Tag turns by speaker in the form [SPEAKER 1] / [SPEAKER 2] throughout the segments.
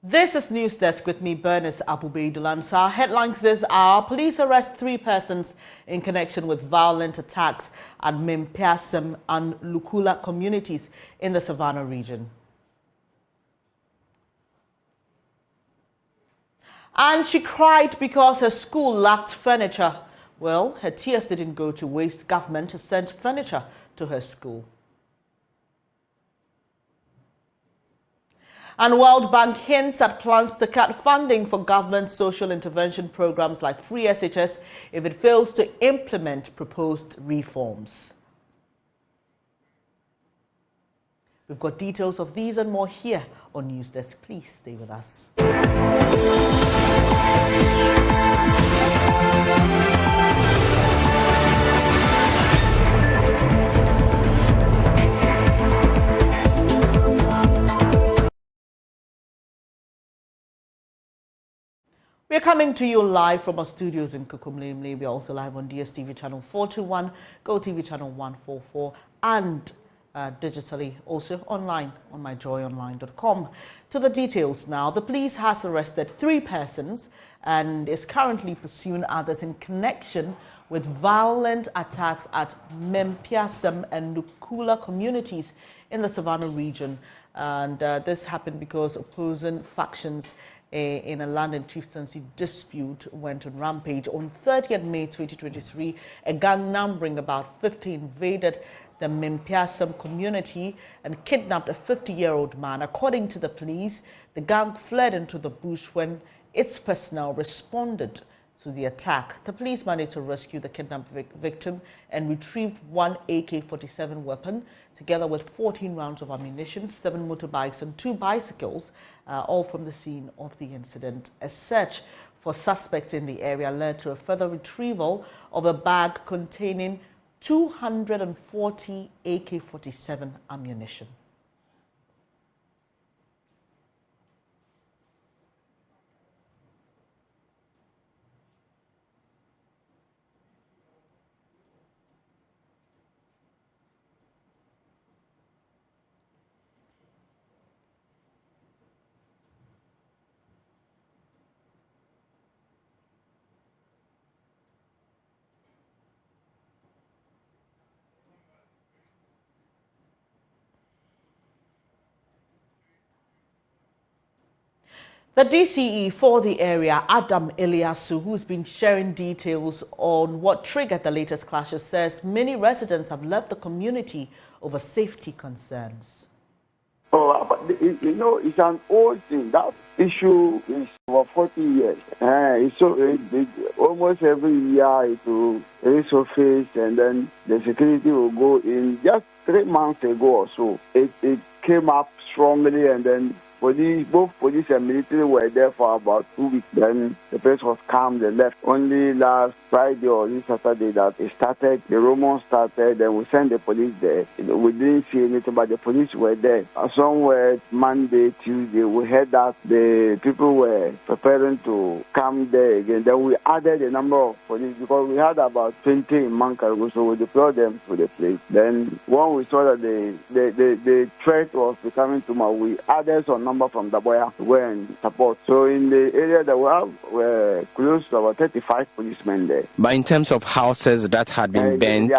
[SPEAKER 1] This is News Desk with me, Bernice Abubeidulansa. Our headlines this hour: police arrest 3 persons in connection with violent attacks at Mempeasem and Lukula communities in the Savannah region. And she cried because her school lacked furniture. Well, her tears didn't go to waste. Government has sent furniture to her school. And World Bank hints at plans to cut funding for government social intervention programs like free SHS if it fails to implement proposed reforms. We've got details of these and more here on News Desk. Please stay with us. We're coming to you live from our studios in Kukumlemle. We're also live on DSTV channel 421, GoTV channel 144, and digitally also online on myjoyonline.com. To the details now. The police has arrested 3 persons and is currently pursuing others in connection with violent attacks at Mempeasem and Lukula communities in the Savannah region. And this happened because opposing factions in a land and chieftaincy dispute went on rampage. On 30th May 2023, a gang numbering about 50 invaded the Mempeasem community and kidnapped a 50-year-old man. According to the police, the gang fled into the bush when its personnel responded to the attack. The police managed to rescue the kidnapped victim and retrieved 1 AK-47 weapon, together with 14 rounds of ammunition, 7 motorbikes and 2 bicycles, all from the scene of the incident. A search for suspects in the area led to a further retrieval of a bag containing 240 AK-47 ammunition. The DCE for the area, Adam Eliasu, who's been sharing details on what triggered the latest clashes, says many residents have left the community over safety concerns.
[SPEAKER 2] Oh, but it's an old thing. That issue is over 40 years. Almost every year it will resurface, and then the security will go in. Just 3 months ago or so, it came up strongly, and then both police and military were there for about 2 weeks. Then the place was calm. They left. Only last Friday or this Saturday that it started. The Romans started. Then we sent the police there. We didn't see anything, but the police were there. Somewhere Monday, Tuesday, we heard that the people were preparing to come there again. Then we added a number of police because we had about 20 in Mankarugu, so we deployed them to the place. Then when we saw that the threat was becoming too much, we added some number from Daboya to go and support. So in the area that we have, we're close to about 35 policemen there.
[SPEAKER 3] But in terms of houses that had been burnt?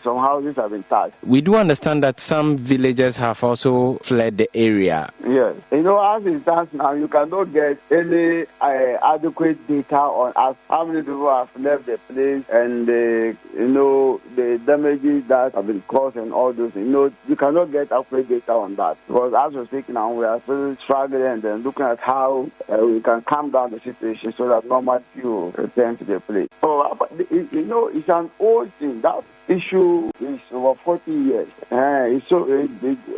[SPEAKER 2] Some houses have been touched.
[SPEAKER 3] We do understand that some villagers have also fled the area.
[SPEAKER 2] Yes. As it stands now, you cannot get any adequate data on how many people have left the place and the damages that have been caused and all those things. You cannot get accurate data on that because as we're speaking now, we are still struggling and then looking at how we can calm down the situation so that normality will return to the place. Oh, but it's an old thing. That issue is over 40 years.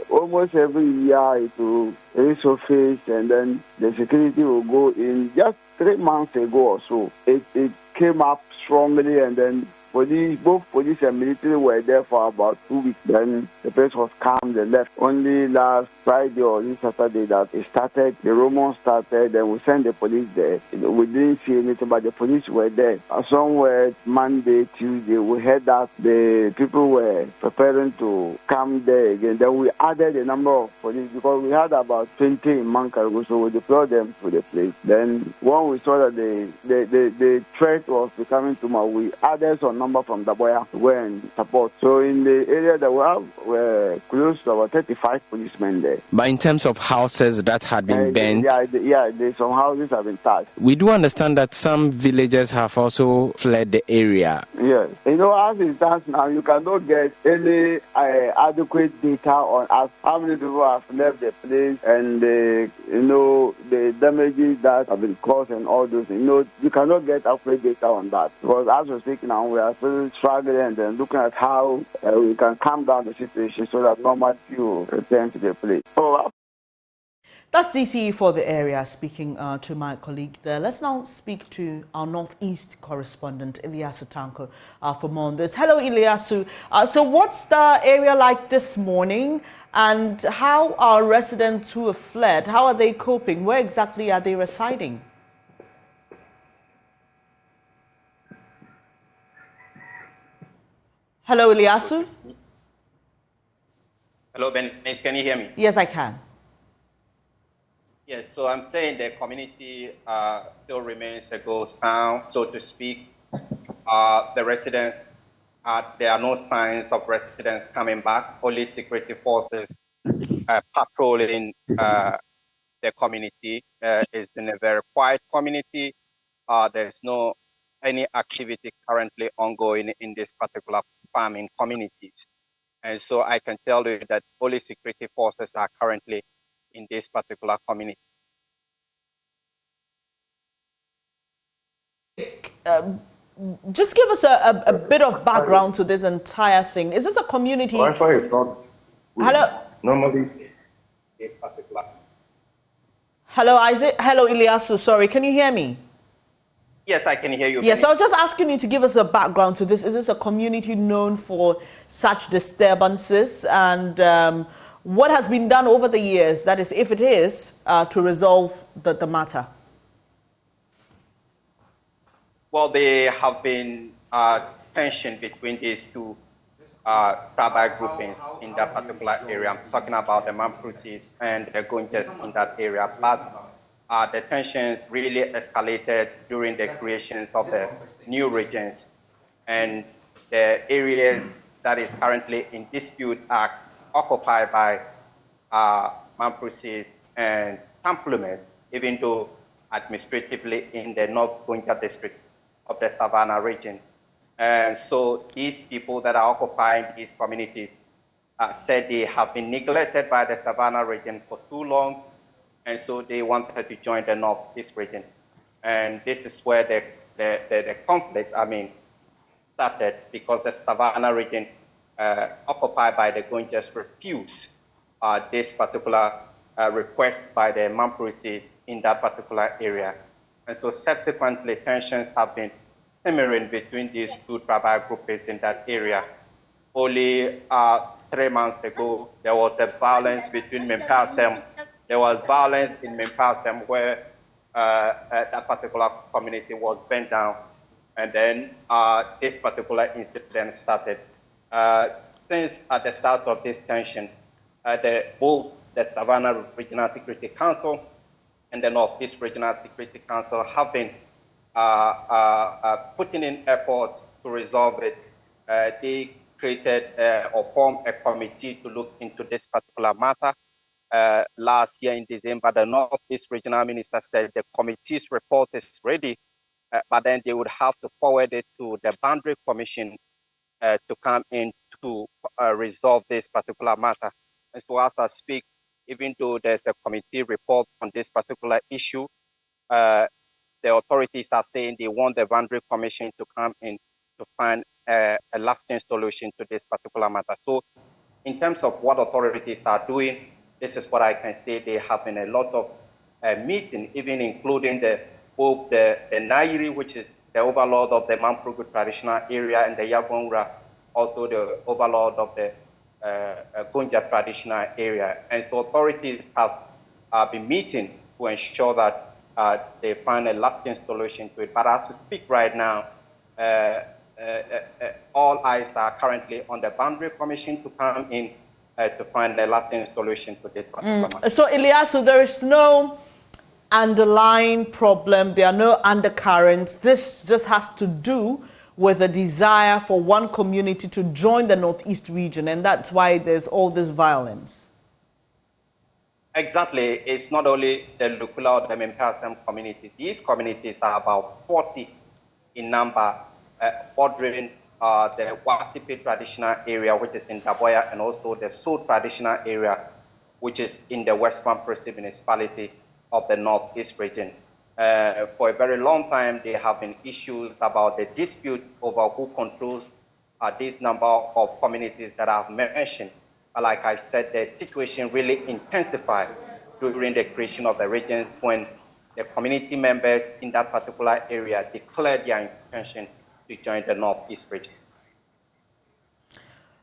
[SPEAKER 2] Almost every year it will resurface, and then the security will go in. Just 3 months ago or so, it came up strongly, and then both police and military were there for about 2 weeks. Then the place was calm. They left. Only last Friday or this Saturday that it started. The Romans started. Then we sent the police there. We didn't see anything, but the police were there. Somewhere Monday, Tuesday, we heard that the people were preparing to come there again. Then we added the number of police because we had about 20 in Mankarugu, so we deployed them to the place. Then when we saw that the threat was becoming too much, we added some number from Daboya to go and support. So in the area that we have, we're close to about 35 policemen there.
[SPEAKER 3] But in terms of houses that had been burnt,
[SPEAKER 2] some houses have been touched.
[SPEAKER 3] we do understand that some villagers have also fled the area.
[SPEAKER 2] Yes. As it stands now, you cannot get any adequate data on us, how many people have left the place and the damages that have been caused and all those things. You cannot get accurate data on that because as we're speaking now, we are still struggling and then looking at how we can calm down the situation so that normality will return to the place.
[SPEAKER 1] That's DCE for the area, speaking to my colleague there. Let's now speak to our Northeast correspondent, Ilyasu Tanko, for more on this. Hello, Ilyasu. So what's the area like this morning, and how are residents who have fled, how are they coping? Where exactly are they residing? Hello, Ilyasu.
[SPEAKER 4] Hello, Ben. Can you hear me?
[SPEAKER 1] Yes, I can.
[SPEAKER 4] Yes, so I'm saying the community still remains a ghost town, so to speak. The residents, there are no signs of residents coming back. Only security forces patrolling the community. It's been a very quiet community. There's no any activity currently ongoing in this particular farming communities. And so I can tell you that only security forces are currently in this particular community.
[SPEAKER 1] Just give us a bit of background to this entire thing. Is this a community?
[SPEAKER 5] Wi-Fi is not.
[SPEAKER 1] Hello.
[SPEAKER 5] Normally.
[SPEAKER 1] Hello, Isaac. Hello, Ilyasu. Sorry, can you hear me?
[SPEAKER 4] Yes, I can hear you.
[SPEAKER 1] Yes, I was just asking you to give us a background to this. Is this a community known for such disturbances? And what has been done over the years, that is, if it is, to resolve the matter?
[SPEAKER 4] Well, there have been tension between these two tribal groupings in that particular area. I'm talking about the Mempeasem and the Gunjas in that area. But the tensions really escalated during the creation of the new regions. And the areas that is currently in dispute are occupied by Mempeasem and Complements, even though administratively in the North Gunja district of the Savannah region. And so these people that are occupying these communities said they have been neglected by the Savannah region for too long, and so they wanted to join the Northeast region. And this is where the conflict, started, because the Savannah region occupied by the Gunjas refused this particular request by the Mempeasem in that particular area. And so subsequently, tensions have been simmering between these two tribal groupings in that area. Only 3 months ago, there was a violence between Mempeasem. There was violence in Mempeasem where that particular community was burnt down. And then this particular incident started. Since at the start of this tension, both the Savannah Regional Security Council and the Northeast Regional Security Council have been putting in effort to resolve it. They created or formed a committee to look into this particular matter. Last year in December, the Northeast Regional Minister said the committee's report is ready, but then they would have to forward it to the Boundary Commission to come in to resolve this particular matter. And so as I speak, even though there's a committee report on this particular issue, the authorities are saying they want the Boundary Commission to come in to find a lasting solution to this particular matter. So in terms of what authorities are doing, this is what I can say. They have been a lot of meetings, even including both the Nairi, which is the overlord of the Mamprogu traditional area, and the Yabongra, also the overlord of the Gonja traditional area. And so authorities have been meeting to ensure that they find a lasting solution to it. But as we speak right now, all eyes are currently on the Boundary Commission to come in to find a lasting solution to this particular matter.
[SPEAKER 1] So, Ilyasu, there is no underlying problem, there are no undercurrents. This just has to do with a desire for one community to join the Northeast region, and that's why there's all this violence.
[SPEAKER 4] Exactly. It's not only the Lukula or the Mempeasem community. These communities are about 40 in number, bordering the Wasipi traditional area, which is in Daboya, and also the So traditional area, which is in the West Mempeasem municipality of the Northeast region. For a very long time, there have been issues about the dispute over who controls this number of communities that I've mentioned. But like I said, the situation really intensified during the creation of the regions when the community members in that particular area declared their intention to join the Northeast region.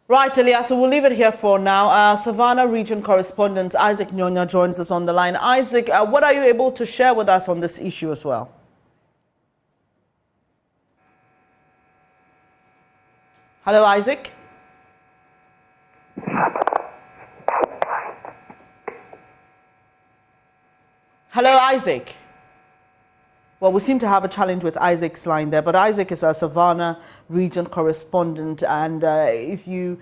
[SPEAKER 1] Right, Elias, so we'll leave it here for now. Savannah region correspondent Isaac Nyonya joins us on the line. Isaac, what are you able to share with us on this issue as well? Hello, Isaac. Hello, Isaac. Well, we seem to have a challenge with Isaac's line there, but Isaac is our Savannah region correspondent, and if you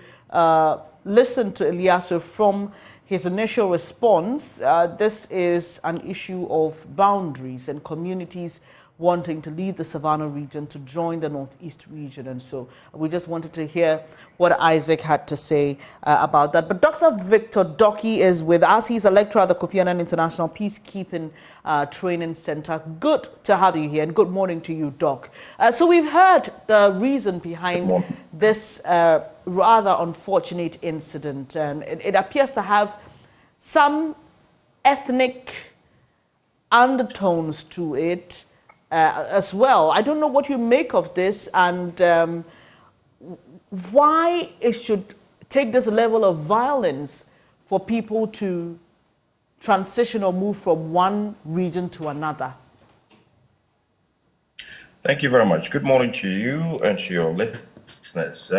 [SPEAKER 1] listen to Ilyasu from his initial response, this is an issue of boundaries and communities wanting to leave the Savannah region to join the Northeast region, and so we just wanted to hear what Isaac had to say about that. But Dr. Victor Doki is with us. He's a lecturer at the Kofi Annan International Peacekeeping Training Center. Good to have you here, and good morning to you, Doc. So we've heard the reason behind this rather unfortunate incident, and it appears to have some ethnic undertones to it as well. I don't know what you make of this, and why it should take this level of violence for people to transition or move from one region to another.
[SPEAKER 5] Thank you very much. Good morning to you and to your listeners.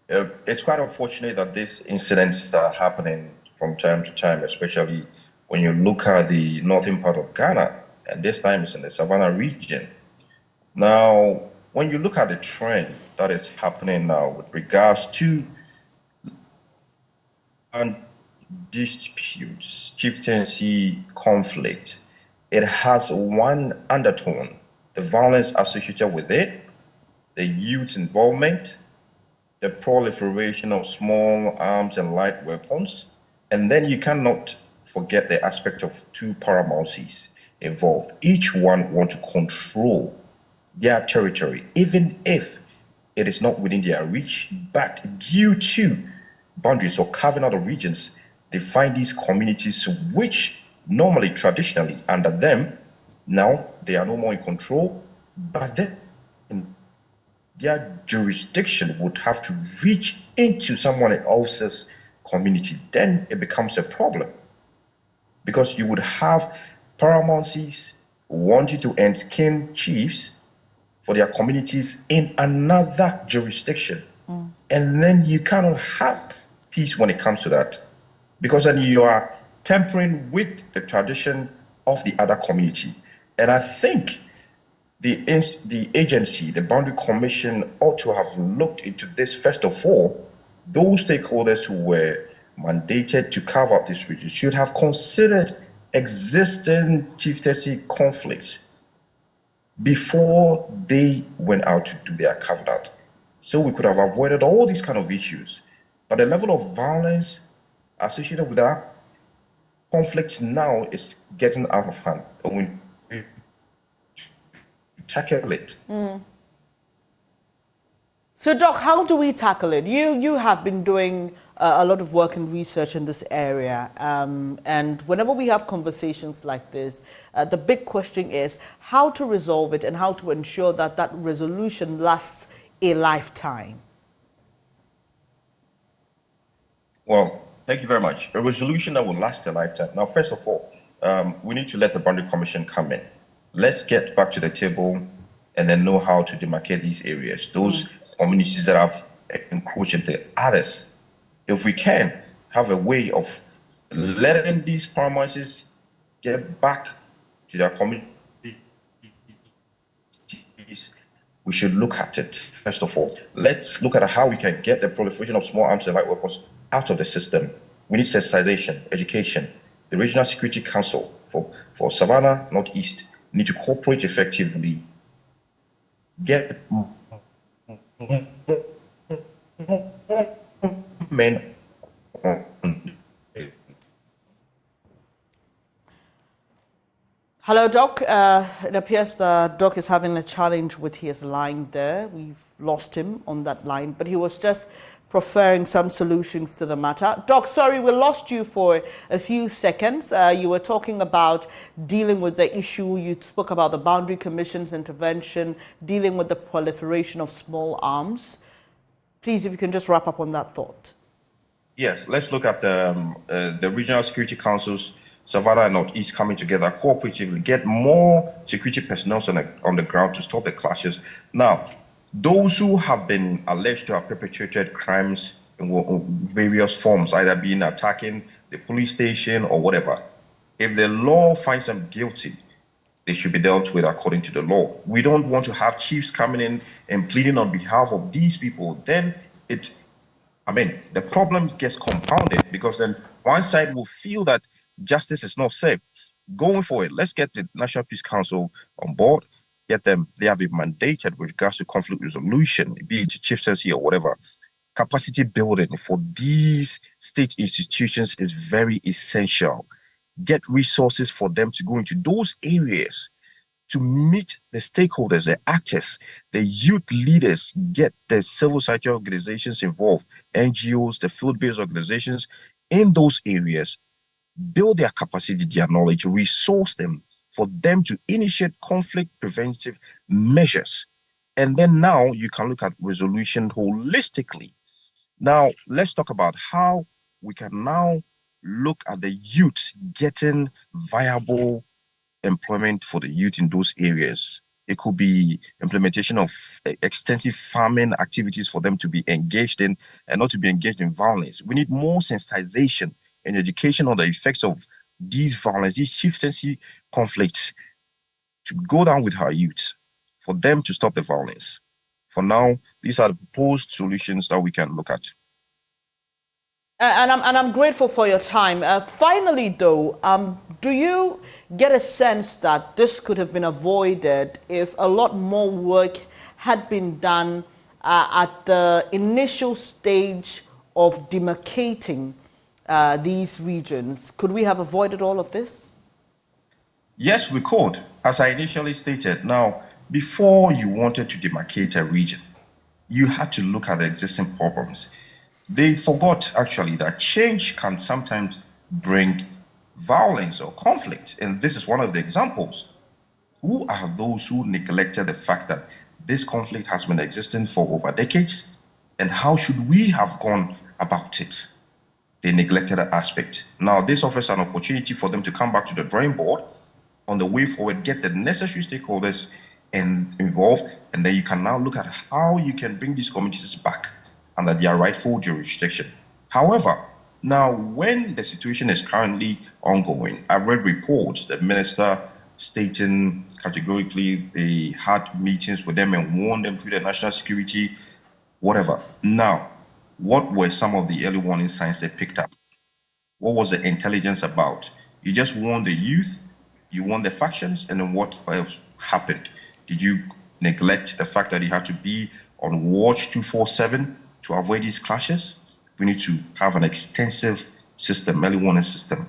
[SPEAKER 5] It's quite unfortunate that these incidents are happening from time to time, especially when you look at the northern part of Ghana, and this time it's in the Savannah region. Now, when you look at the trend that is happening now with regards to disputes, chieftaincy conflict, it has one undertone: the violence associated with it, the youth involvement, the proliferation of small arms and light weapons, and then you cannot forget the aspect of two paramountcies involved. Each one wants to control their territory, even if it is not within their reach, but due to boundaries or carving out of regions, they find these communities which normally, traditionally, under them, now they are no more in control, but then their jurisdiction would have to reach into someone else's community. Then it becomes a problem, because you would have paramountcies wanting to enskin chiefs for their communities in another jurisdiction. And then you cannot have peace when it comes to that, because then you are tampering with the tradition of the other community. And I think the agency, the Boundary Commission, ought to have looked into this first of all. Those stakeholders who were mandated to carve out this region should have considered existing chieftaincy conflicts before they went out to do their carve out. So we could have avoided all these kind of issues. But the level of violence associated with that conflict now is getting out of hand. And we tackle it.
[SPEAKER 1] So, Doc, how do we tackle it? You have been doing a lot of work and research in this area. And whenever we have conversations like this, the big question is how to resolve it and how to ensure that that resolution lasts a lifetime.
[SPEAKER 5] Well, thank you very much. A resolution that will last a lifetime. Now, first of all, we need to let the Boundary Commission come in. Let's get back to the table and then know how to demarcate these areas, those communities that have encroached into others. If we can have a way of letting these premises get back to their communities, we should look at it. First of all, let's look at how we can get the proliferation of small arms and light weapons out of the system. We need sensitization, education. The Regional Security Council for Savannah, Northeast, need to cooperate effectively. Get men on.
[SPEAKER 1] Hello, Doc. It appears the Doc is having a challenge with his line there. We've lost him on that line, but he was just preferring some solutions to the matter. Doc, sorry, we lost you for a few seconds. You were talking about dealing with the issue. You spoke about the Boundary Commission's intervention, dealing with the proliferation of small arms. Please, if you can just wrap up on that thought.
[SPEAKER 5] Yes, let's look at the Regional Security Councils, Savannah and Northeast coming together cooperatively, get more security personnel on the ground to stop the clashes. Now, those who have been alleged to have perpetrated crimes in various forms, either being attacking the police station or whatever, if the law finds them guilty, they should be dealt with according to the law. We don't want to have chiefs coming in and pleading on behalf of these people. Then the problem gets compounded because then one side will feel that justice is not safe. Going forward, let's get the National Peace Council on board. Get them, they have been mandated with regards to conflict resolution, be it chieftaincy or whatever. Capacity building for these state institutions is very essential. Get resources for them to go into those areas to meet the stakeholders, the actors, the youth leaders, get the civil society organizations involved, NGOs, the field-based organizations in those areas, build their capacity, their knowledge, resource them for them to initiate conflict preventive measures. And then now you can look at resolution holistically. Now, let's talk about how we can now look at the youth getting viable employment for the youth in those areas. It could be implementation of extensive farming activities for them to be engaged in and not to be engaged in violence. We need more sensitization and education on the effects of these violence, these chieftaincy conflicts, to go down with our youth, for them to stop the violence. For now, these are the proposed solutions that we can look at.
[SPEAKER 1] And I'm grateful for your time. Finally, though, do you get a sense that this could have been avoided if a lot more work had been done at the initial stage of demarcating these regions? Could we have avoided all of this?
[SPEAKER 5] Yes, we could, as I initially stated. Now, before you wanted to demarcate a region, you had to look at the existing problems. They forgot, actually, that change can sometimes bring violence or conflict, and this is one of the examples. Who are those who neglected the fact that this conflict has been existing for over decades, and how should we have gone about it? They neglected that aspect. Now, this offers an opportunity for them to come back to the drawing board on the way forward, get the necessary stakeholders involved, and then you can now look at how you can bring these communities back under their rightful jurisdiction. However, now when the situation is currently ongoing, I've read reports that minister stating categorically they had meetings with them and warned them through the national security, whatever. Now, what were some of the early warning signs they picked up? What was the intelligence about? You just warned the youth, you warned the factions, and then what else happened? Did you neglect the fact that you had to be on watch 24/7 to avoid these clashes? We need to have an extensive system, early warning system,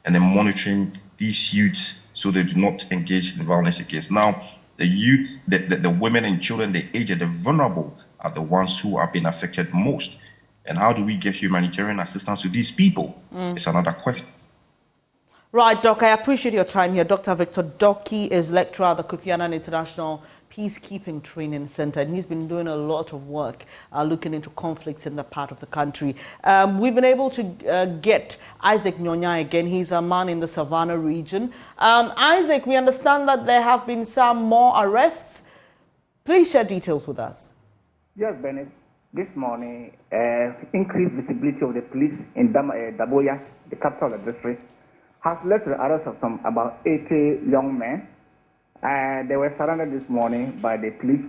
[SPEAKER 5] and then monitoring these youths so they do not engage in violence against. Now, the youth, the women and children, the aged, the vulnerable are the ones who are being affected most. And how do we get humanitarian assistance to these people? It's another question.
[SPEAKER 1] Right, Doc, I appreciate your time here. Dr. Victor Doki is lecturer at the Kofi Annan International Peacekeeping Training Center, and he's been doing a lot of work looking into conflicts in that part of the country. We've been able to get Isaac Nyonya again. He's a man in the Savannah region. Isaac, we understand that there have been some more arrests. Please share details with us.
[SPEAKER 6] Yes, Bennett. This morning, increased visibility of the police in Daboya, the capital of the district, has led to the arrest of about 80 young men. They were surrounded this morning by the police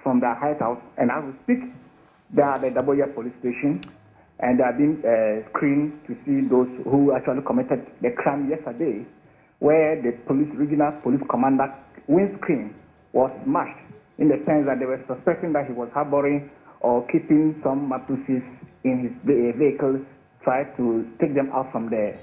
[SPEAKER 6] from their hideout. And as we speak, they are at the Daboya police station, and they are being screened to see those who actually committed the crime yesterday, where the regional police commander windscreen was smashed, in the sense that they were suspecting that he was harboring or keeping some Mapusis in his vehicle, try to take them out from the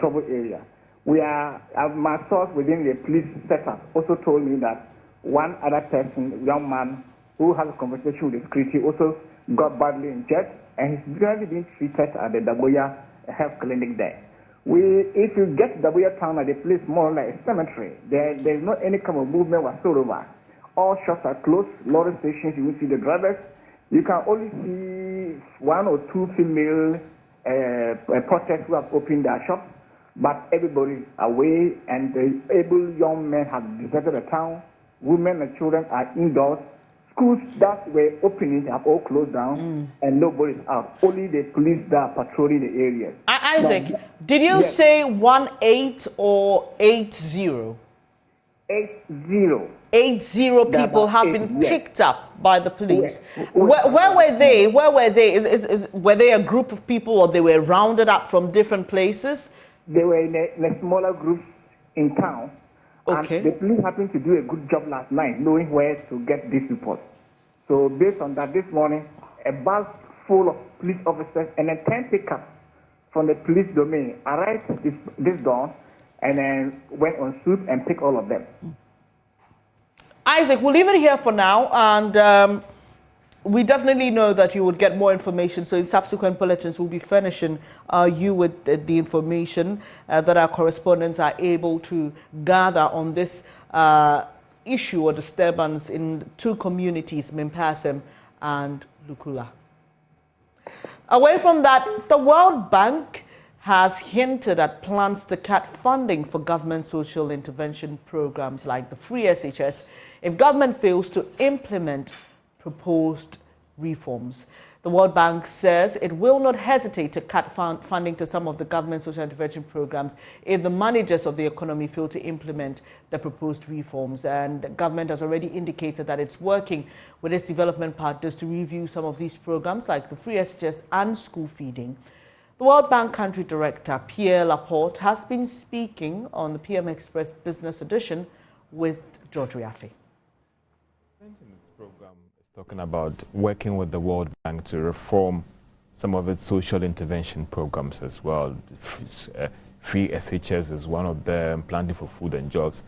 [SPEAKER 6] trouble area. My source within the police setup also told me that one other person, young man, who had a conversation with the security, also got badly injured, and he's currently being treated at the Daboya health clinic there. If you get Daboya town at the place more like a cemetery, there's not any kind of movement whatsoever. All shops are closed, lorry stations, you will see the drivers. You can only see one or two female protesters who have opened their shops, but everybody is away, and the able young men have deserted the town. Women and children are indoors. Schools that were opening have all closed down, and nobody is out. Only the police that are patrolling the area.
[SPEAKER 1] Isaac, did you say 18 or 80?
[SPEAKER 6] 80.
[SPEAKER 1] 80 people have been picked up by the police. Where were they? Where were they? Were they a group of people, or they were rounded up from different places?
[SPEAKER 6] They were in a smaller group in town.
[SPEAKER 1] Okay.
[SPEAKER 6] And the police happened to do a good job last night, knowing where to get these reports. So based on that, this morning, a bus full of police officers and a 10 pickups from the police domain arrived this dawn, and then went on swoop and picked all of them.
[SPEAKER 1] Isaac, we'll leave it here for now, and we definitely know that you would get more information, so in subsequent bulletins we'll be furnishing you with the information that our correspondents are able to gather on this issue or disturbance in two communities, Mempeasem and Lukula. Away from that, the World Bank has hinted at plans to cut funding for government social intervention programs like the free SHS if government fails to implement proposed reforms. The World Bank says it will not hesitate to cut funding to some of the government social intervention programs if the managers of the economy fail to implement the proposed reforms. And the government has already indicated that it's working with its development partners to review some of these programs like the free SHS and school feeding. The World Bank Country Director, Pierre Laporte, has been speaking on the PM Express Business Edition with George Riafe.
[SPEAKER 7] Program is talking about working with the World Bank to reform some of its social intervention programs as well. Free SHS is one of them, planting for food and jobs.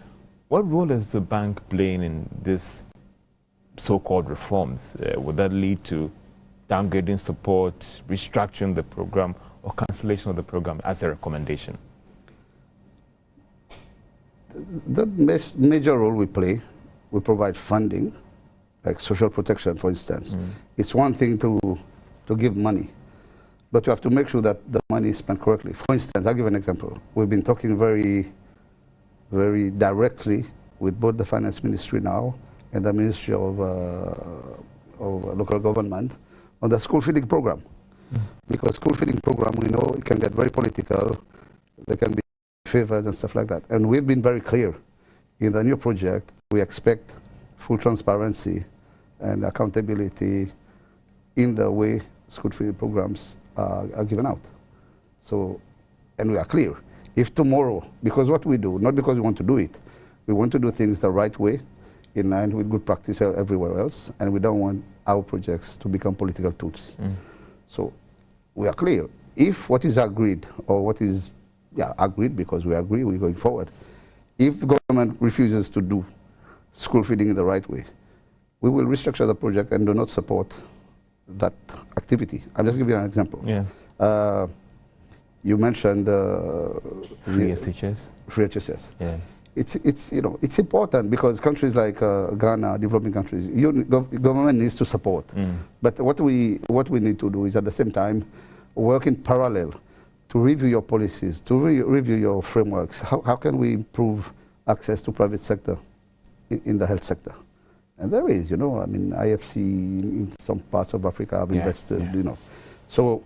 [SPEAKER 7] What role is the bank playing in this so-called reforms? Would that lead to downgrading support, restructuring the program, or cancellation of the program as a recommendation?
[SPEAKER 8] The major role we play, we provide funding, like social protection, for instance. It's one thing to give money, but you have to make sure that the money is spent correctly. For instance, I'll give an example. We've been talking very, very directly with both the Finance Ministry now and the Ministry of Local Government on the school feeding program. Because school feeding program, we know it can get very political, there can be favors and stuff like that. And we've been very clear in the new project, we expect full transparency and accountability in the way school feeding programs are given out. So, and we are clear. If tomorrow, because what we do, not because we want to do it, we want to do things the right way, in line with good practice everywhere else, and we don't want our projects to become political tools. So we are clear. If what is agreed, or what is agreed because we agree, we're going forward. If the government refuses to do school feeding in the right way, we will restructure the project and do not support that activity. I'm just giving you an example.
[SPEAKER 7] Yeah.
[SPEAKER 8] You mentioned
[SPEAKER 7] free SHS.
[SPEAKER 8] Free SHS.
[SPEAKER 7] Yeah.
[SPEAKER 8] It's important because countries like Ghana, developing countries, government needs to support. But what we need to do is at the same time work in parallel to review your policies, to review your frameworks. How can we improve access to private sector in the health sector? And there is, IFC in some parts of Africa have invested, So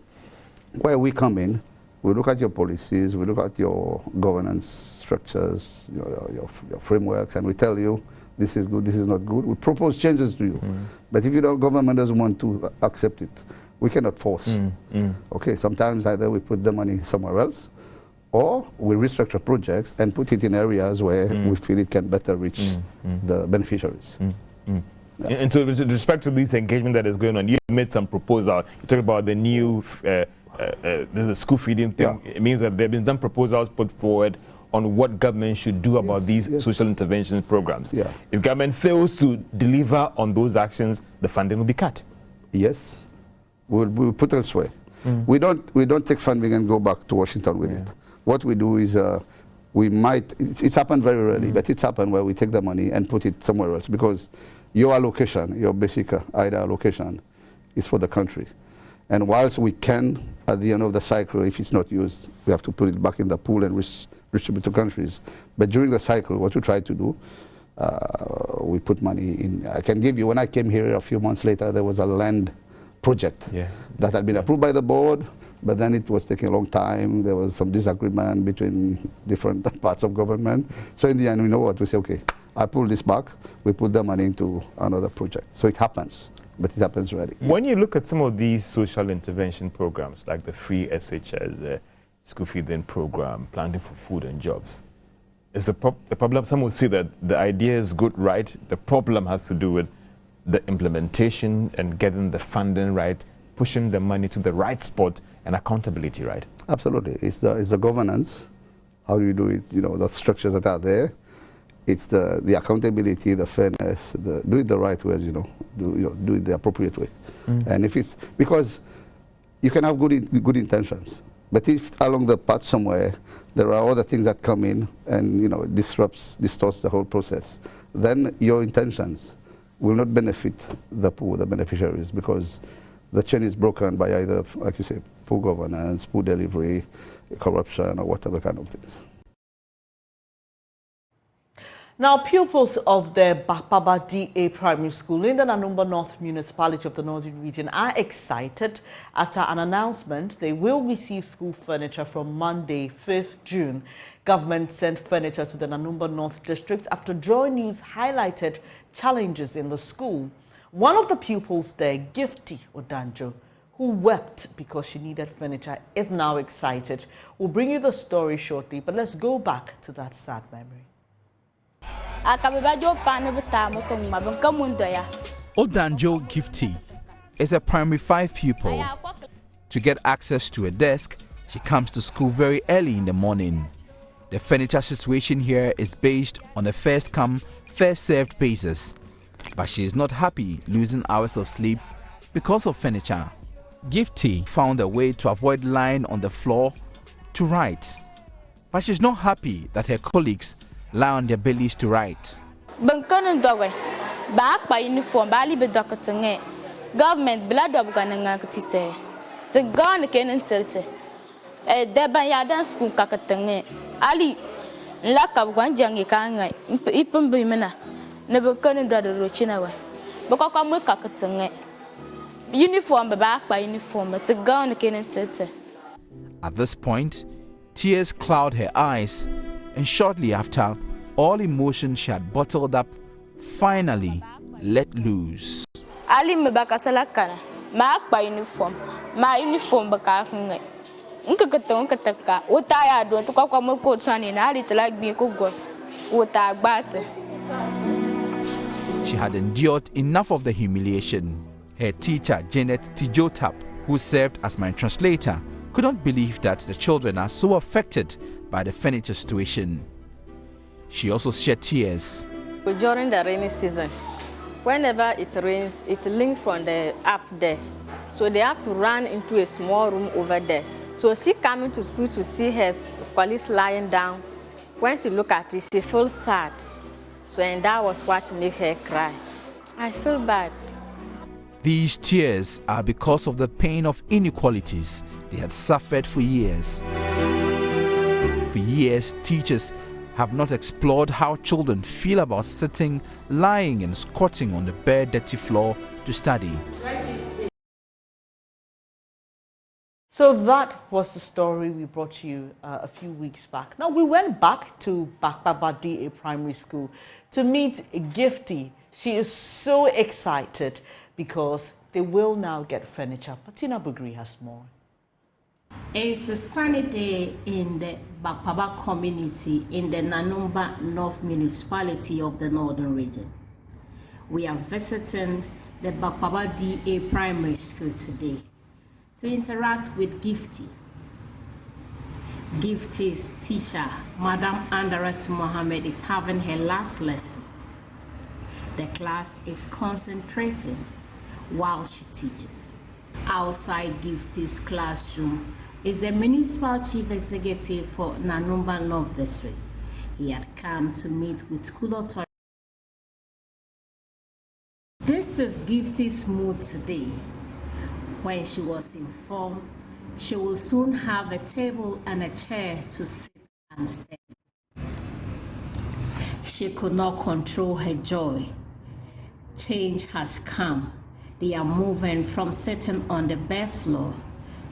[SPEAKER 8] where we come in, we look at your policies, we look at your governance structures, your frameworks, and we tell you this is good, this is not good. We propose changes to you. But if government doesn't want to accept it, we cannot force. Okay, sometimes either we put the money somewhere else, or we restructure projects and put it in areas where we feel it can better reach the beneficiaries.
[SPEAKER 7] Yeah. And so with respect to this engagement that is going on, you made some proposal. You talked about the new the school feeding thing. Yeah. It means that there have been some proposals put forward on what government should do about these social intervention programs. Yeah. If government fails to deliver on those actions, the funding will be cut.
[SPEAKER 8] Yes, we'll put elsewhere. We don't take funding and go back to Washington with it. What we do is it's happened very rarely, but it's happened where we take the money and put it somewhere else because your allocation, your basic IDA allocation, is for the country. And whilst we can, at the end of the cycle, if it's not used, we have to put it back in the pool and distribute to countries. But during the cycle, what we try to do, we put money in. I can give you, when I came here a few months later, there was a land project that had been approved by the board, but then it was taking a long time. There was some disagreement between different parts of government. So in the end, we know what, we say, okay, I pull this back, we put the money into another project. So it happens, but it happens rarely.
[SPEAKER 7] When you look at some of these social intervention programs, like the free SHS, school feeding program, planting for food and jobs, is the problem, some would say that the idea is good, right? The problem has to do with the implementation and getting the funding right, pushing the money to the right spot, and accountability, right?
[SPEAKER 8] Absolutely. It's the governance. How do you do it? The structures that are there. It's the accountability, the fairness, do it the right way, do it the appropriate way. And if it's, because you can have good intentions, but if along the path somewhere there are other things that come in and distorts the whole process, then your intentions will not benefit the poor, the beneficiaries, because the chain is broken by either, like you say, poor governance, poor delivery, corruption, or whatever kind of things.
[SPEAKER 1] Now, pupils of the Bapaba DA Primary School in the Nanumba North Municipality of the Northern Region are excited after an announcement they will receive school furniture from Monday, 5th June. Government sent furniture to the Nanumba North District after Joy News highlighted challenges in the school. One of the pupils there, Gifty Odanjo, who wept because she needed furniture, is now excited. We'll bring you the story shortly, but let's go back to that sad memory.
[SPEAKER 9] Odanjo Gifty is a primary 5 pupil. To get access to a desk, she comes to school very early in the morning. The furniture situation here is based on a first-come, first-served basis. But she is not happy losing hours of sleep because of furniture. Gifty found a way to avoid lying on the floor to write. But she's not happy that her colleagues lie on their bellies to write.
[SPEAKER 10] Government blood of Ganangakite. The gun can enter it. Debayadan school Kakatange. Ali lack of one young Kanga, Ipum Bimena, never couldn't do the Ruchinawa. Bokakamu Kakatange. Uniform back by uniform, but the gun can enter it.
[SPEAKER 9] At this point, tears cloud her eyes, and shortly after, all emotions she had bottled up finally let loose.
[SPEAKER 10] Ali Mabakasalakana, marked by uniform, my uniform Bakanga. Unkataka, what I do to Kokamo coats on in Ali to like me cook, what I batter.
[SPEAKER 9] She had endured enough of the humiliation. Her teacher, Janet Tijotap, who served as my translator, could not believe that the children are so affected by the furniture situation. She also shed tears.
[SPEAKER 10] During the rainy season, whenever it rains, it links from the up there
[SPEAKER 11] So they have to run into a small room over there. So she coming to school to see her colleagues lying down. When she look at it, she feels sad. So and that was what made her cry. I feel bad.
[SPEAKER 9] These tears are because of the pain of inequalities they had suffered for years. For years, teachers have not explored how children feel about sitting, lying and squatting on the bare, dirty floor to study.
[SPEAKER 1] So that was the story we brought you a few weeks back. Now we went back to Bakbaba DA Primary School to meet Gifty. She is so excited because they will now get furniture. Patina Bugri has more.
[SPEAKER 12] It's a sunny day in the Bakbaba community in the Nanumba North Municipality of the Northern Region. We are visiting the Bakbaba DA Primary School today to interact with Gifty. Gifty's teacher, Madam Andarat Mohammed, is having her last lesson. The class is concentrating while she teaches. Outside Gifty's classroom is the municipal chief executive for Nanumba North District. He had come to meet with school authorities. This is Gifty's mood today. When she was informed, she will soon have a table and a chair to sit and study. She could not control her joy. Change has come. They are moving from sitting on the bare floor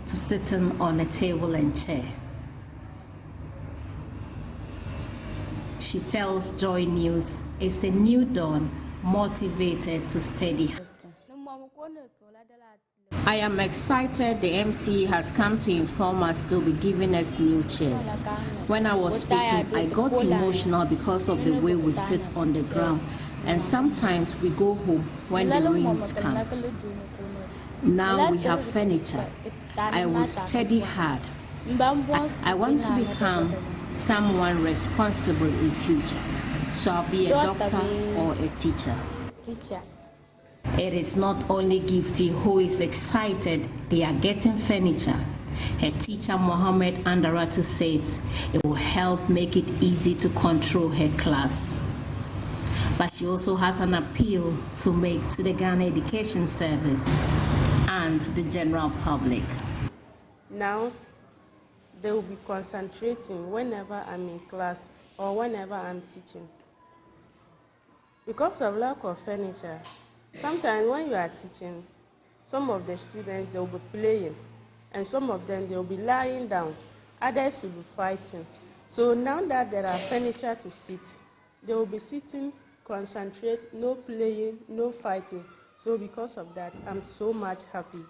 [SPEAKER 12] to sitting on a table and chair. She tells Joy News it's a new dawn, motivated to study. I am excited the MC has come to inform us to be giving us new chairs. When I was speaking, I got emotional because of the way we sit on the ground, and sometimes we go home when the rains come. Now we have furniture. I will study hard. I want to become someone responsible in future, so I'll be a doctor or a teacher. It is not only Gifty who is excited they are getting furniture. Her teacher Mohammed Andaratu says it will help make it easy to control her class. But she also has an appeal to make to the Ghana Education Service and the general public.
[SPEAKER 13] Now, they will be concentrating whenever I'm in class or whenever I'm teaching. Because of lack of furniture, sometimes when you are teaching, some of the students, they will be playing, and some of them, they will be lying down. Others will be fighting. So now that there are furniture to sit, they will be sitting, concentrate, no playing, no fighting. So because of that, I'm so much happy.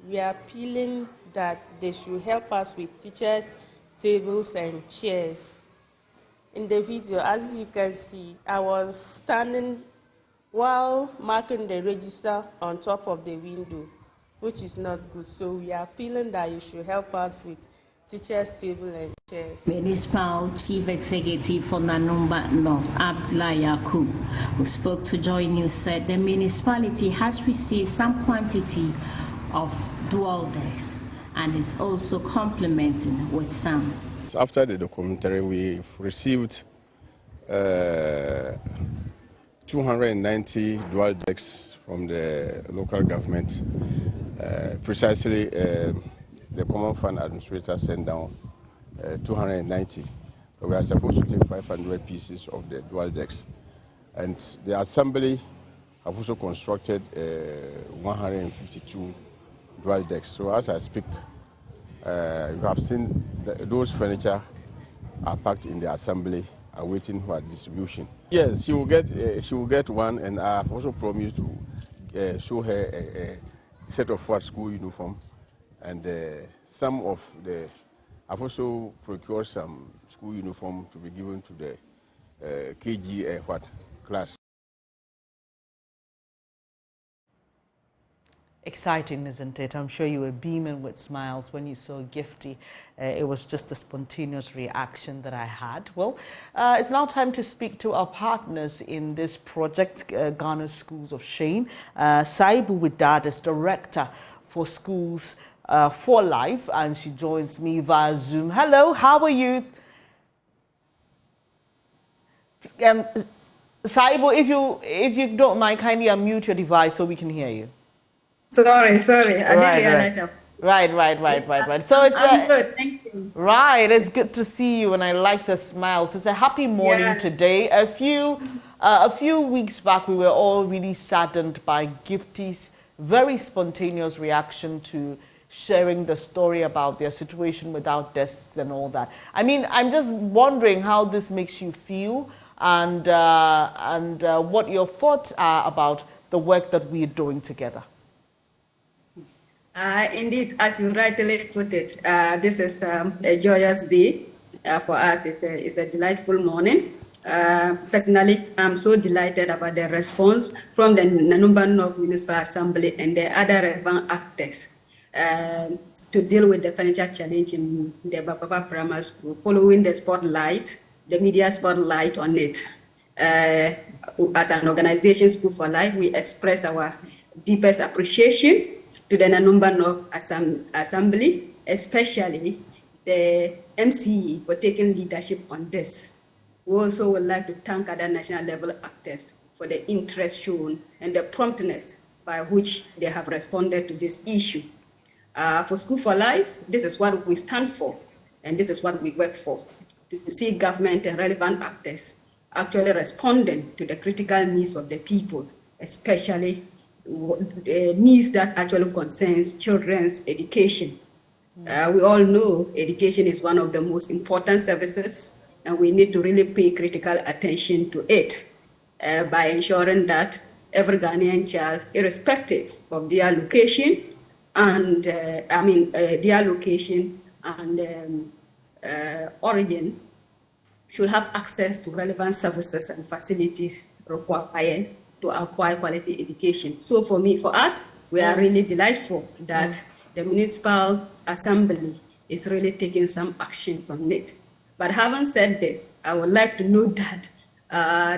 [SPEAKER 13] We are appealing that they should help us with teachers, tables, and chairs. In the video, as you can see, I was standing while marking the register on top of the window, which is not good. So we are appealing that you should help us with teachers' table and chairs.
[SPEAKER 12] Municipal Chief Executive for Nanumba North, Abdullah Yakub, who spoke to Joy News, said the municipality has received some quantity of dual decks and is also complementing with some.
[SPEAKER 14] After the documentary, we've received 290 dual decks from the local government. Precisely, the Common Fund Administrator sent down 290. So we are supposed to take 500 pieces of the dual decks. And the assembly have also constructed 152 dual decks. So as I speak, you have seen those furniture are packed in the assembly, awaiting for distribution. Yes, she will get one, and I have also promised to show her a set of school uniform, and some of the. I've also procured some school uniform to be given to the KG class.
[SPEAKER 1] Exciting, isn't it? I'm sure you were beaming with smiles when you saw Gifty. It was just a spontaneous reaction that I had. Well, it's now time to speak to our partners in this project, Ghana Schools of Shame. Saibu Widad is Director for Schools for Life, and she joins me via Zoom. Hello, how are you? Saibo, if you don't mind, kindly unmute your device so we can hear you.
[SPEAKER 15] Sorry, I didn't realize.
[SPEAKER 1] Right. So
[SPEAKER 15] I'm good, thank you.
[SPEAKER 1] Right, it's good to see you, and I like the smiles. It's a happy morning today. A few weeks back, we were all really saddened by Gifty's very spontaneous reaction to sharing the story about their situation without desks and all that. I mean, I'm just wondering how this makes you feel, and what your thoughts are about the work that we're doing together.
[SPEAKER 15] Indeed, as you rightly put it, this is a joyous day for us. It's a delightful morning. Personally, I'm so delighted about the response from the Nanumba North Municipal Assembly and the other relevant actors to deal with the financial challenge in the Bapapa Primary School, following the media spotlight on it. As an organization, School for Life, we express our deepest appreciation to the Nanumba North Assembly, especially the MCE for taking leadership on this. We also would like to thank other national level actors for the interest shown and the promptness by which they have responded to this issue. For School for Life, this is what we stand for, and this is what we work for, to see government and relevant actors actually responding to the critical needs of the people, especially needs that actually concerns children's education. We all know education is one of the most important services, and we need to really pay critical attention to it by ensuring that every Ghanaian child, irrespective of their location and origin, should have access to relevant services and facilities required to acquire quality education. So for us, we are really delightful that the Municipal Assembly is really taking some actions on it. But having said this, I would like to note that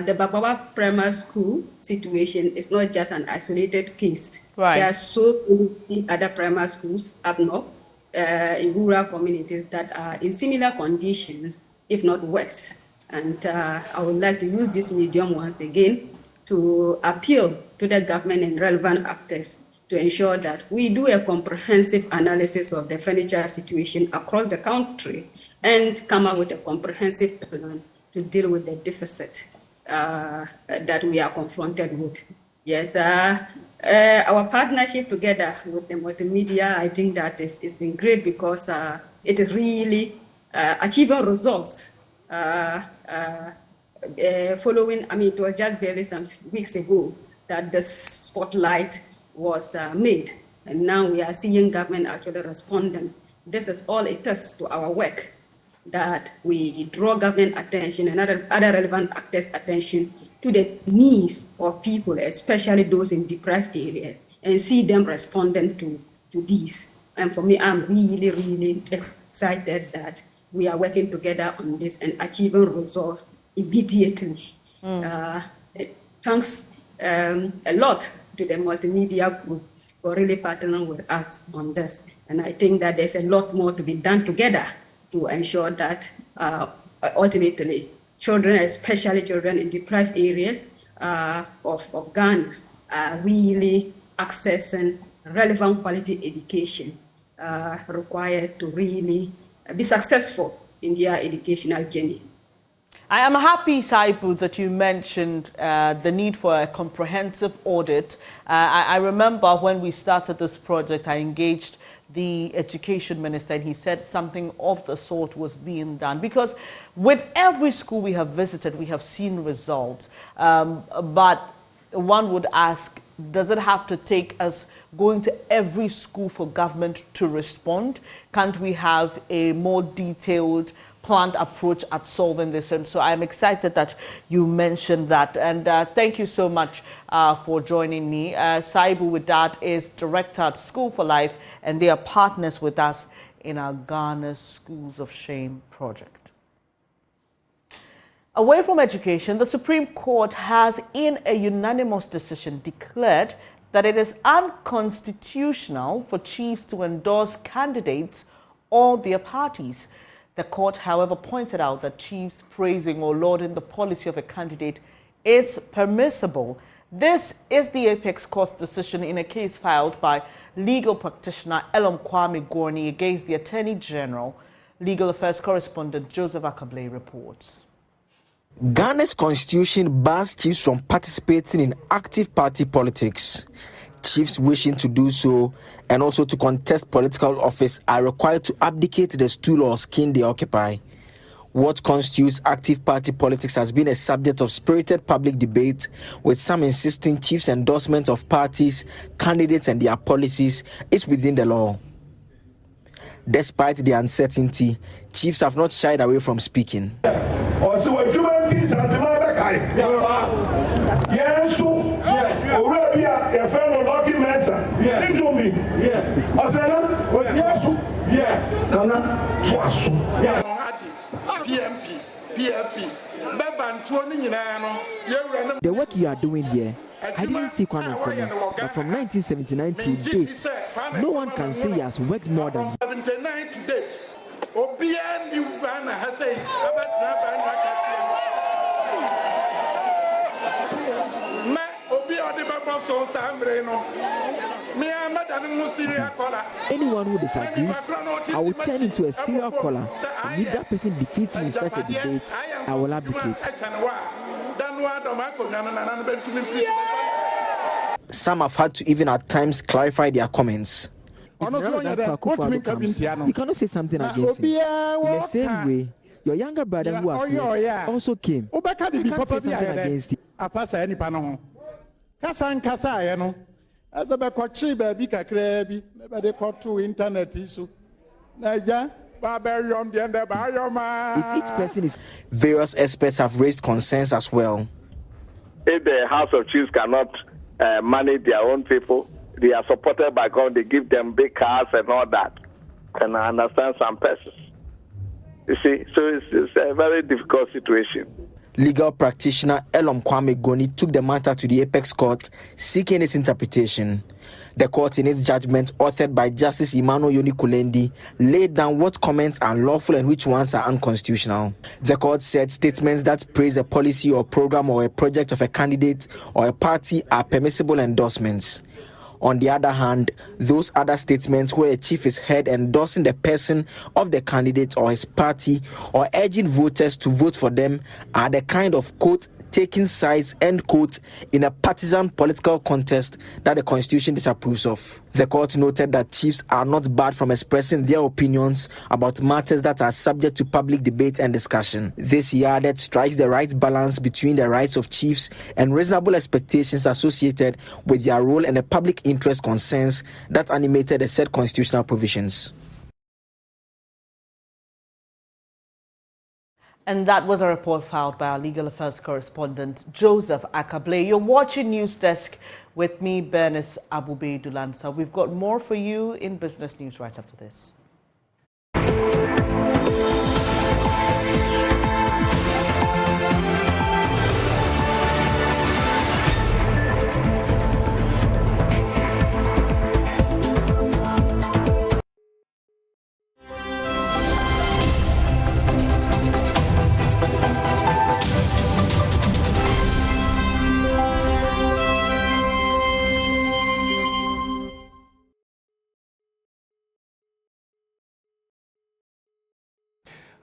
[SPEAKER 15] the Bapapa Primary School situation is not just an isolated case.
[SPEAKER 1] Right.
[SPEAKER 15] There are so many other primary schools up north in rural communities that are in similar conditions, if not worse. And I would like to use this medium once again to appeal to the government and relevant actors to ensure that we do a comprehensive analysis of the furniture situation across the country and come up with a comprehensive plan to deal with the deficit that we are confronted with. Yes, our partnership together with the multimedia, I think that it's been great because it is really achieving results. Following, it was just barely some weeks ago that the spotlight was made, and now we are seeing government actually responding. This is all it is to our work, that we draw government attention and other relevant actors' attention to the needs of people, especially those in deprived areas, and see them responding to these. And for me, I'm really, really excited that we are working together on this and achieving results immediately. Thanks a lot to the multimedia group for really partnering with us on this. And I think that there's a lot more to be done together to ensure that ultimately children, especially children in deprived areas of Ghana, are really accessing relevant quality education required to really be successful in their educational journey.
[SPEAKER 1] I am happy, Saibu, that you mentioned the need for a comprehensive audit. I remember when we started this project, I engaged the education minister, and he said something of the sort was being done. Because with every school we have visited, we have seen results. But one would ask, does it have to take us going to every school for government to respond? Can't we have a more detailed planned approach at solving this? And so I'm excited that you mentioned that. And thank you so much for joining me. Saibu with that is director at School for Life, and they are partners with us in our Ghana Schools of Shame project. Away from education, the Supreme Court has, in a unanimous decision, declared that it is unconstitutional for chiefs to endorse candidates or their parties. The court, however, pointed out that chiefs praising or lauding the policy of a candidate is permissible. This is the Apex Court's decision in a case filed by legal practitioner Elom Kwame Gorni against the Attorney General. Legal Affairs correspondent Joseph Akable reports.
[SPEAKER 16] Ghana's constitution bans chiefs from participating in active party politics. Chiefs wishing to do so and also to contest political office are required to abdicate the stool or skin they occupy. What constitutes active party politics has been a subject of spirited public debate, with some insisting chiefs' endorsement of parties, candidates and their policies is within the law. Despite the uncertainty, chiefs have not shied away from speaking.
[SPEAKER 17] The work you are doing here, I didn't see Kwame Nkrumah, but from 1979 to date, no one can say he has worked more than
[SPEAKER 18] 79 to date.
[SPEAKER 17] Anyone who disagrees, I will turn into a serial caller, and if that person defeats me in such a debate, I will abdicate.
[SPEAKER 16] Some have had to even at times clarify their comments.
[SPEAKER 17] If comes, you cannot say something against him. In the same way, your younger brother who has left also came. You can't say something against him.
[SPEAKER 18] As a baby, baby, they caught through internet issue. If
[SPEAKER 17] each person is.
[SPEAKER 16] Various experts have raised concerns as well.
[SPEAKER 19] If the House of Chiefs cannot manage their own people, they are supported by God, they give them big cars and all that. And I understand some persons. You see, so it's a very difficult situation.
[SPEAKER 16] Legal practitioner Elom Kwame Gorni took the matter to the Apex Court, seeking its interpretation. The court, in its judgment, authored by Justice Emmanuel Yoni Kulendi, laid down what comments are lawful and which ones are unconstitutional. The court said statements that praise a policy or program or a project of a candidate or a party are permissible endorsements. On the other hand, those other statements where a chief is heard endorsing the person of the candidate or his party or urging voters to vote for them are the kind of, quote, taking sides, end quote, in a partisan political contest that the Constitution disapproves of. The court noted that chiefs are not barred from expressing their opinions about matters that are subject to public debate and discussion. This, he added, strikes the right balance between the rights of chiefs and reasonable expectations associated with their role and the public interest concerns that animated the said constitutional provisions.
[SPEAKER 1] And that was a report filed by our legal affairs correspondent, Joseph Akable. You're watching News Desk with me, Bernice Abube Dulansa. We've got more for you in business news right after this.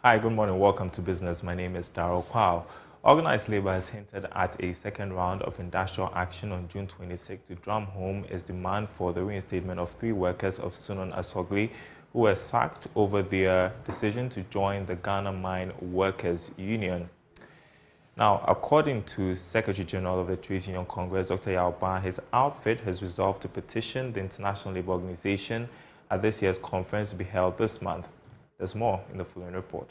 [SPEAKER 7] Hi, good morning. Welcome to Business. My name is Darryl Kwao. Organized labor has hinted at a second round of industrial action on June 26 to drum home its demand for the reinstatement of 3 workers of Sunon Asogli who were sacked over their decision to join the Ghana Mine Workers Union. Now, according to Secretary General of the Trades Union Congress, Dr. Yao, his outfit has resolved to petition the International Labour Organization at this year's conference to be held this month. There's more in the following report.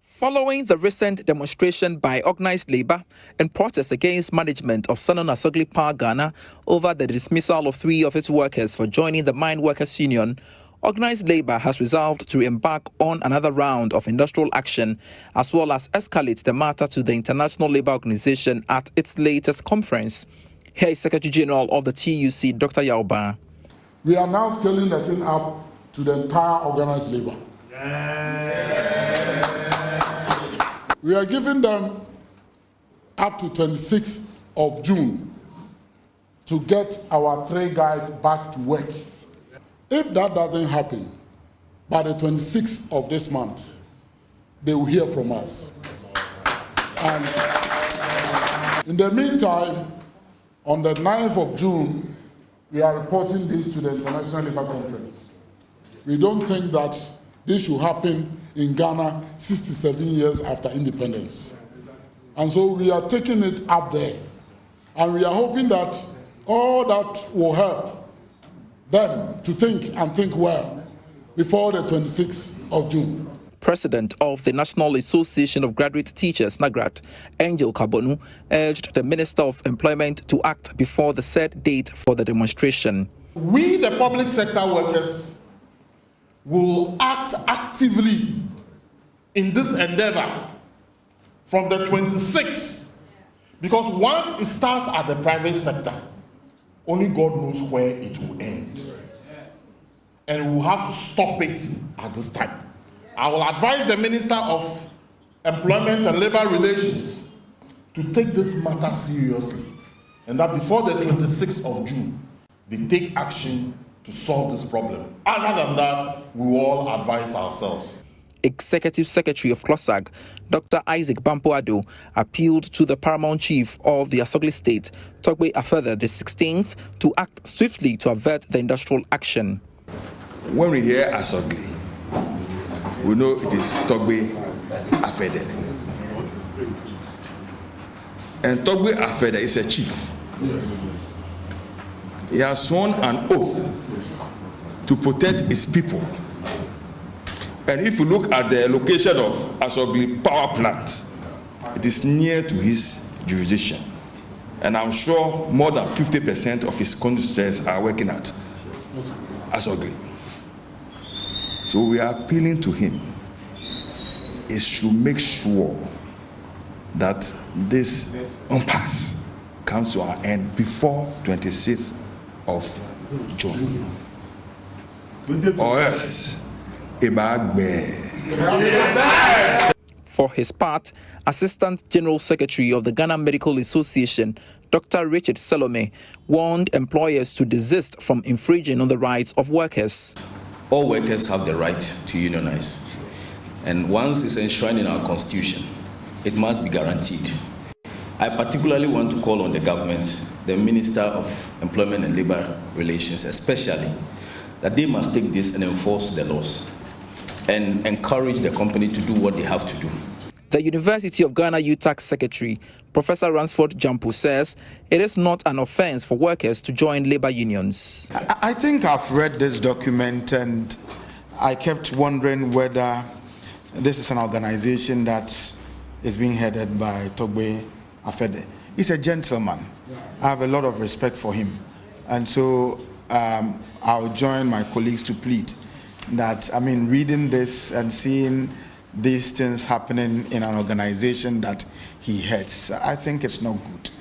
[SPEAKER 9] Following the recent demonstration by organized labor in protest against management of Sunon Asogli Power Ghana over the dismissal of 3 of its workers for joining the Mine Workers Union, Organized labor has resolved to embark on another round of industrial action, as well as escalate the matter to the International Labour Organization at its latest conference. Here is Secretary General of the TUC, Dr. Yauba.
[SPEAKER 20] We are now scaling the thing up to the entire organized labor. We are giving them up to 26th of June to get our 3 guys back to work. If that doesn't happen, by the 26th of this month, they will hear from us. And in the meantime, on the 9th of June, we are reporting this to the International Labour Conference. We don't think that this should happen in Ghana 67 years after independence. And so we are taking it up there. And we are hoping that all that will help them to think and think well before the 26th of June.
[SPEAKER 9] President of the National Association of Graduate Teachers, NAGRAT, Angel Kabonu, urged the Minister of Employment to act before the set date for the demonstration.
[SPEAKER 20] We, the public sector workers, will act actively in this endeavor from the 26th, because once it starts at the private sector, only God knows where it will end. And we will have to stop it at this time. I will advise the Minister of Employment and Labour Relations to take this matter seriously, and that before the 26th of June, they take action to solve this problem. Other than that, we will all advise ourselves.
[SPEAKER 9] Executive Secretary of CLOSAG, Dr. Isaac Bampoado, appealed to the paramount chief of the Asogli State, Togbe Afede the 16th, to act swiftly to avert the industrial action.
[SPEAKER 21] When we hear Asogli, we know it is Togbe Afede. And Togbe Afede is a chief.
[SPEAKER 20] Yes.
[SPEAKER 21] He has sworn an oath to protect his people. And if you look at the location of Asogli power plant, it is near to his jurisdiction. And I'm sure more than 50% of his constituents are working at Asogli. So we are appealing to him. Is to make sure that this impasse comes to our end before 26th of June. Or else,
[SPEAKER 9] For his part, Assistant General Secretary of the Ghana Medical Association, Dr. Richard Salome, warned employers to desist from infringing on the rights of workers.
[SPEAKER 22] All workers have the right to unionize. And once it's enshrined in our constitution, it must be guaranteed. I particularly want to call on the government, the Minister of Employment and Labour Relations especially, that they must take this and enforce the laws and encourage the company to do what they have to do.
[SPEAKER 9] The University of Ghana UTAC Secretary, Professor Ransford Jampo, says it is not an offense for workers to join labor unions.
[SPEAKER 23] I think I've read this document and I kept wondering whether this is an organization that is being headed by Togbe Afede. He's a gentleman. I have a lot of respect for him. And so I'll join my colleagues to plead that, reading this and seeing these things happening in an organization that he heads, I think it's not good.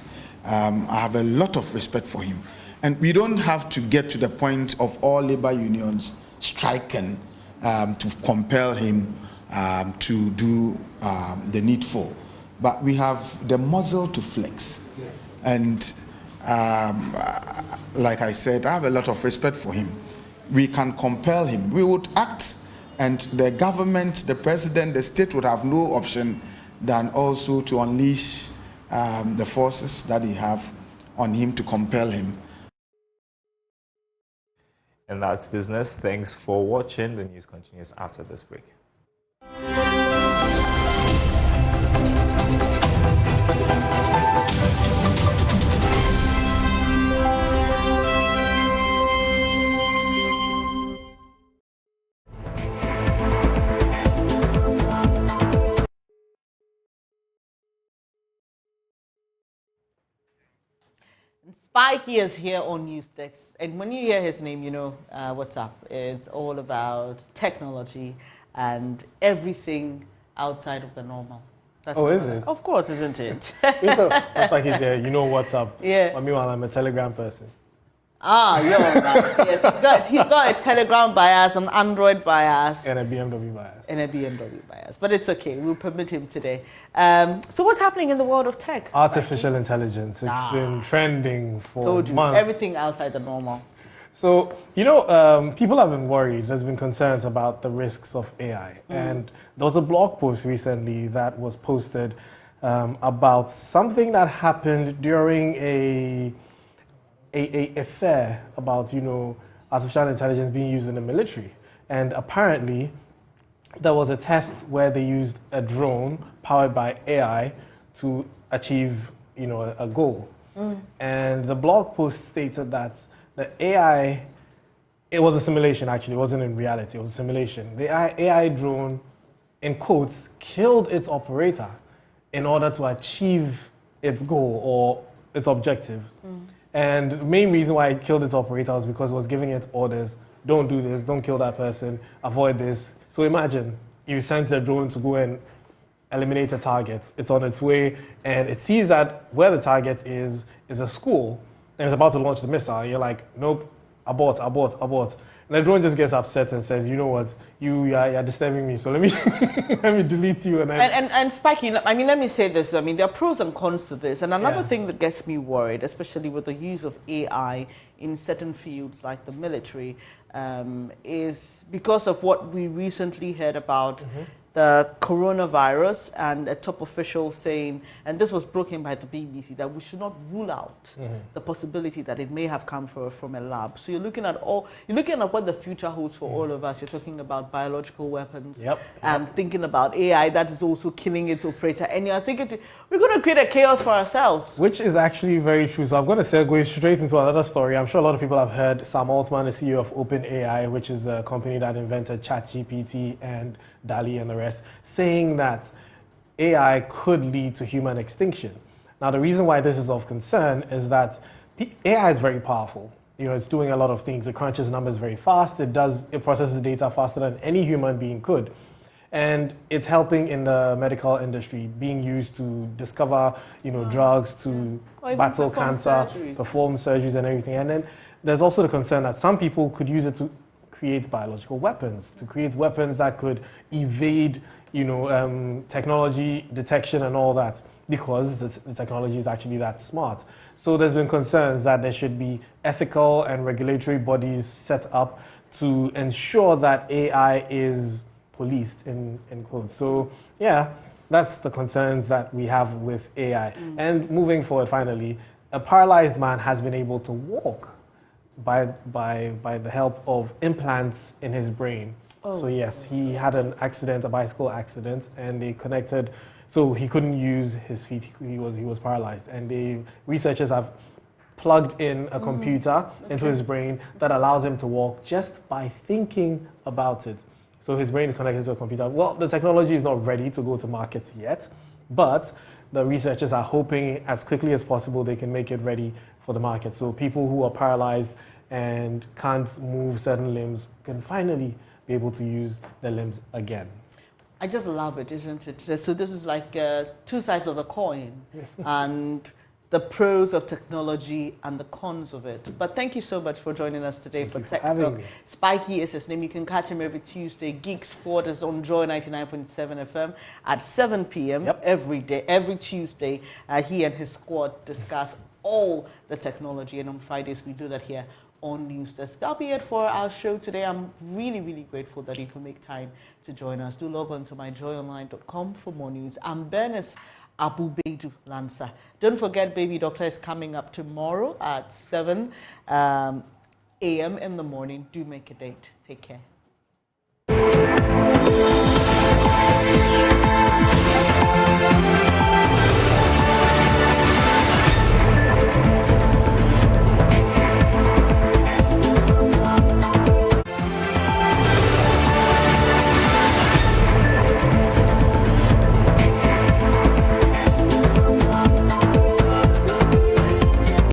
[SPEAKER 23] I have a lot of respect for him. And we don't have to get to the point of all labor unions striking to compel him to do the needful. But we have the muscle to flex. Yes. And like I said, I have a lot of respect for him. We can compel him. We would act, and the government, the president, the state would have no option than also to unleash the forces that they have on him to compel him.
[SPEAKER 7] And that's business. Thanks for watching. The news continues after this break.
[SPEAKER 1] Spikey is here on Newsdesk, and when you hear his name, you know what's up. It's all about technology and everything outside of the normal. That's
[SPEAKER 2] is it?
[SPEAKER 1] Of course, isn't it?
[SPEAKER 2] So, Spikey's here, you know what's up.
[SPEAKER 1] Yeah.
[SPEAKER 2] But meanwhile, I'm a Telegram person.
[SPEAKER 1] Ah, you're right. Yes, he's got a Telegram bias, an Android bias.
[SPEAKER 2] And a BMW bias.
[SPEAKER 1] But it's okay. We'll permit him today. So what's happening in the world of tech?
[SPEAKER 2] Artificial intelligence. It's been trending for months.
[SPEAKER 1] Everything outside the normal.
[SPEAKER 2] So, you know, people have been worried. There's been concerns about the risks of AI. And there was a blog post recently that was posted about something that happened during a fair about, you know, artificial intelligence being used in the military. And apparently, there was a test where they used a drone powered by AI to achieve, you know, a goal. And the blog post stated that the AI, it was a simulation actually, it wasn't in reality, it was a simulation. The AI drone, in quotes, killed its operator in order to achieve its goal or its objective. And the main reason why it killed its operator was because it was giving it orders. Don't do this, don't kill that person, avoid this. So imagine you sent a drone to go and eliminate a target. It's on its way and it sees that where the target is a school and it's about to launch the missile. You're like, nope, abort. And the drone just gets upset and says, you know what, you're disturbing me, so let me let me delete you.
[SPEAKER 1] And Spikey, I mean, let me say this. I mean, there are pros and cons to this. And another thing that gets me worried, especially with the use of AI in certain fields like the military, is because of what we recently heard about the coronavirus and a top official saying, and this was broken by the BBC, that we should not rule out the possibility that it may have come from a lab. So you're looking at what the future holds for all of us. You're talking about biological weapons, and thinking about AI that is also killing its operator. And you're thinking we're going to create a chaos for ourselves.
[SPEAKER 2] Which is actually very true. So I'm going to segue straight into another story. I'm sure a lot of people have heard Sam Altman, the CEO of OpenAI, which is a company that invented ChatGPT and DALL-E and the rest, saying that AI could lead to human extinction. Now, the reason why this is of concern is that AI is very powerful. You know, it's doing a lot of things. It crunches numbers very fast. It processes data faster than any human being could. And it's helping in the medical industry, being used to discover, you know, drugs, to battle cancer, perform surgeries and everything. And then there's also the concern that some people could use it to create biological weapons, to create weapons that could evade, you know, technology detection and all that, because the technology is actually that smart. So there's been concerns that there should be ethical and regulatory bodies set up to ensure that AI is policed, in quotes. So yeah, that's the concerns that we have with AI. And moving forward, finally, a paralyzed man has been able to walk by the help of implants in his brain. So yes, he had an accident, a bicycle accident, and they connected, so he couldn't use his feet. He was paralyzed, and the researchers have plugged in a computer into his brain that allows him to walk just by thinking about it. So his brain is connected to a computer. Well, the technology is not ready to go to markets yet, but the researchers are hoping as quickly as possible they can make it ready for the market. So people who are paralyzed and can't move certain limbs can finally be able to use their limbs again.
[SPEAKER 1] I just love it, isn't it? So this is like two sides of the coin, and the pros of technology and the cons of it. But thank you so much for joining us today for Tech Talk. Spikey is his name. You can catch him every Tuesday. Geek Sport is on Joy 99.7 FM at 7 p.m. every day, every Tuesday. He and his squad discuss all the technology, and on Fridays we do that here on Newsdesk. That'll be it for our show today. I'm really, really grateful that you can make time to join us. Do log on to myjoyonline.com for more news. I'm Bernice Abu Beidu Lansa. Don't forget, Baby Doctor is coming up tomorrow at 7 a.m. in the morning. Do make a date. Take care.